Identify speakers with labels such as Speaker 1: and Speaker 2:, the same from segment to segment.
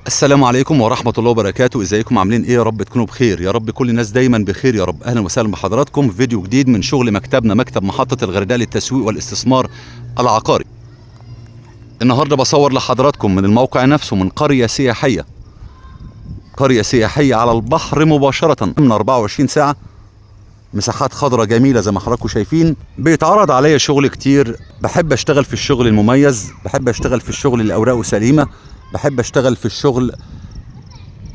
Speaker 1: السلام عليكم ورحمة الله وبركاته. ازيكم عاملين ايه؟ يا رب تكونوا بخير، يا رب كل الناس دايما بخير يا رب. اهلا وسهلا بحضراتكم في فيديو جديد من شغل مكتبنا، مكتب محطة الغردقة للتسويق والاستثمار العقاري. النهاردة بصور لحضراتكم من الموقع نفسه، من قرية سياحية، قرية سياحية على البحر مباشرة من 24 ساعة. مساحات خضراء جميلة زي ما حضراتكم شايفين. بيتعرض عليا شغل كتير، بحب اشتغل في الشغل المميز، بحب اشتغل في الشغل اللي اوراقه سليمة، بحب اشتغل في الشغل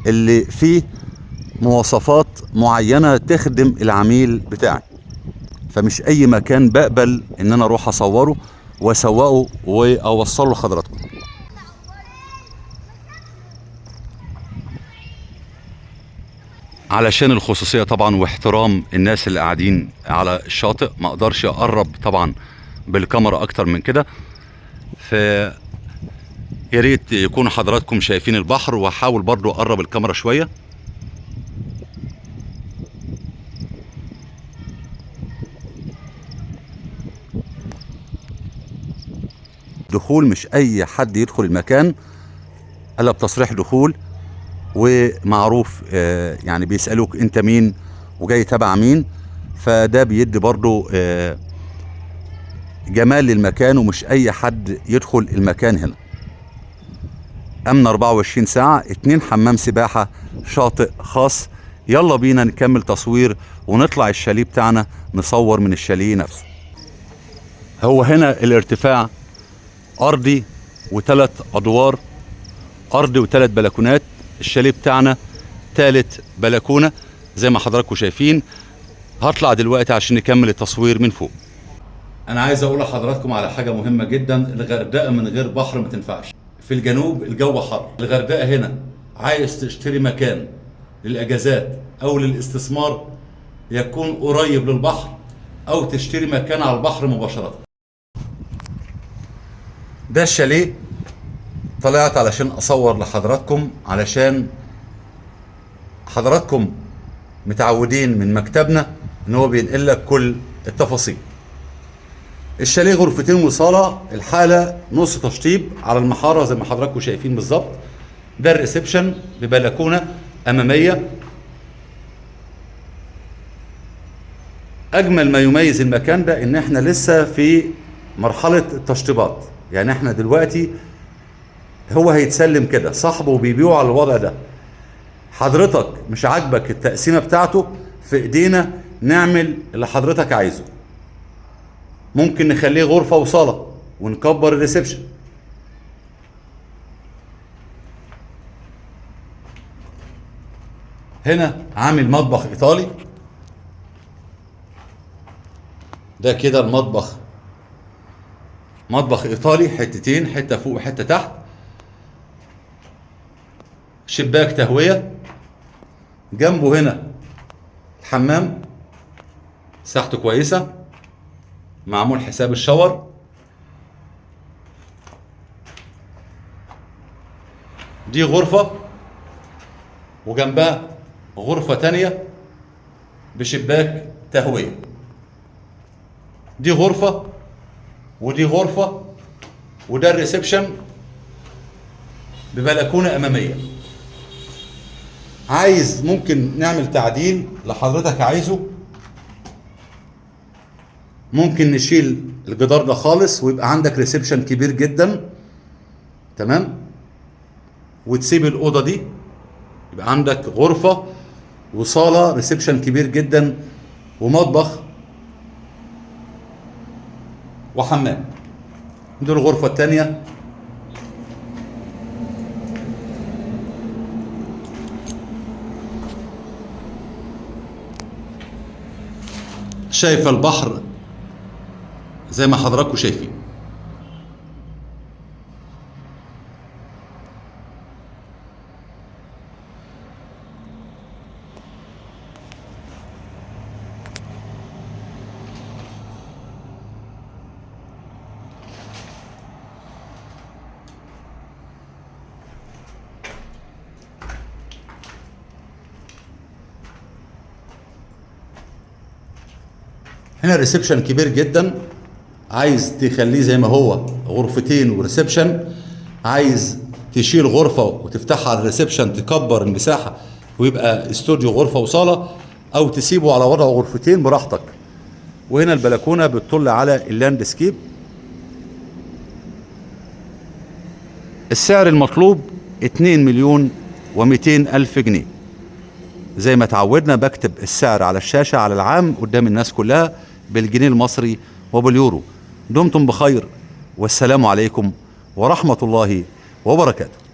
Speaker 1: اللي فيه مواصفات معينة تخدم العميل بتاعي. فمش اي مكان بقبل ان انا اروح اصوره واسوقه واوصله لحضراتكم. علشان الخصوصية طبعا واحترام الناس اللي قاعدين على الشاطئ، ما اقدرش اقرب طبعا بالكاميرا اكتر من كده. ف يا ريت يكونوا حضراتكم شايفين البحر، وهحاول برضو اقرب الكاميرا شوية. دخول مش اي حد يدخل المكان الا بتصريح دخول ومعروف، يعني بيسألوك انت مين وجاي تبع مين. فده بيدي برضو جمال للمكان، ومش اي حد يدخل المكان هنا. امن 24 ساعة، 2 حمام سباحة، شاطئ خاص. يلا بينا نكمل تصوير ونطلع الشاليه بتاعنا، نصور من الشاليه نفسه. هو هنا الارتفاع ارضي و3 ادوار، ارضي و3 بلكونات. الشاليه بتاعنا 3 بلكونة زي ما حضراتكم شايفين. هطلع دلوقتي عشان نكمل التصوير من فوق. انا عايز اقول لحضراتكم على حاجة مهمة جدا. الغردقة من غير بحر ما تنفعش. في الجنوب الجو حر، الغردقة هنا عايز تشتري مكان للاجازات او للاستثمار يكون قريب للبحر، او تشتري مكان على البحر مباشرة. ده الشاليه طلعت علشان اصور لحضراتكم، علشان حضراتكم متعودين من مكتبنا ان هو بينقل لك كل التفاصيل. الشاليه غرفتين وصاله، الحاله نص تشطيب على المحاره زي ما حضراتكم شايفين بالظبط. ده الريسبشن ببلكونه اماميه. اجمل ما يميز المكان ده ان احنا لسه في مرحله التشطيبات، يعني احنا دلوقتي هو هيتسلم كده، صاحبه بيبيعه على الوضع ده. حضرتك مش عاجبك التقسيمه بتاعته، في ايدينا نعمل اللي حضرتك عايزه. ممكن نخليه غرفه وصاله ونكبر الريسبشن. هنا عامل مطبخ ايطالي. ده كده المطبخ، مطبخ ايطالي، حتتين، حته فوق وحته تحت. شباك تهويه. جنبه هنا الحمام، مساحته كويسه، معمول حساب الشاور. دي غرفه وجنبها غرفه تانية بشباك تهويه. دي غرفه ودي غرفه، وده الريسبشن ببلكونه اماميه. عايز ممكن نعمل تعديل لحضرتك عايزه. ممكن نشيل الجدار ده خالص ويبقى عندك ريسبشن كبير جدا، تمام. وتسيب الاوضه دي يبقى عندك غرفه وصاله، ريسبشن كبير جدا، ومطبخ وحمام. دي الغرفه الثانيه. شايفه البحر زي ما حضراتكم شايفين. هنا ريسبشن كبير جدا. عايز تخليه زي ما هو غرفتين وريسبشن، عايز تشيل غرفة وتفتحها على الريسبشن تكبر المساحة ويبقى استوديو غرفة وصالة، او تسيبه على وضع غرفتين براحتك. وهنا البلكونة بتطل على اللاندسكيب. السعر المطلوب 2,200,000 جنيه. زي ما تعودنا بكتب السعر على الشاشة على العام قدام الناس كلها بالجنيه المصري وباليورو. دمتم بخير، والسلام عليكم ورحمة الله وبركاته.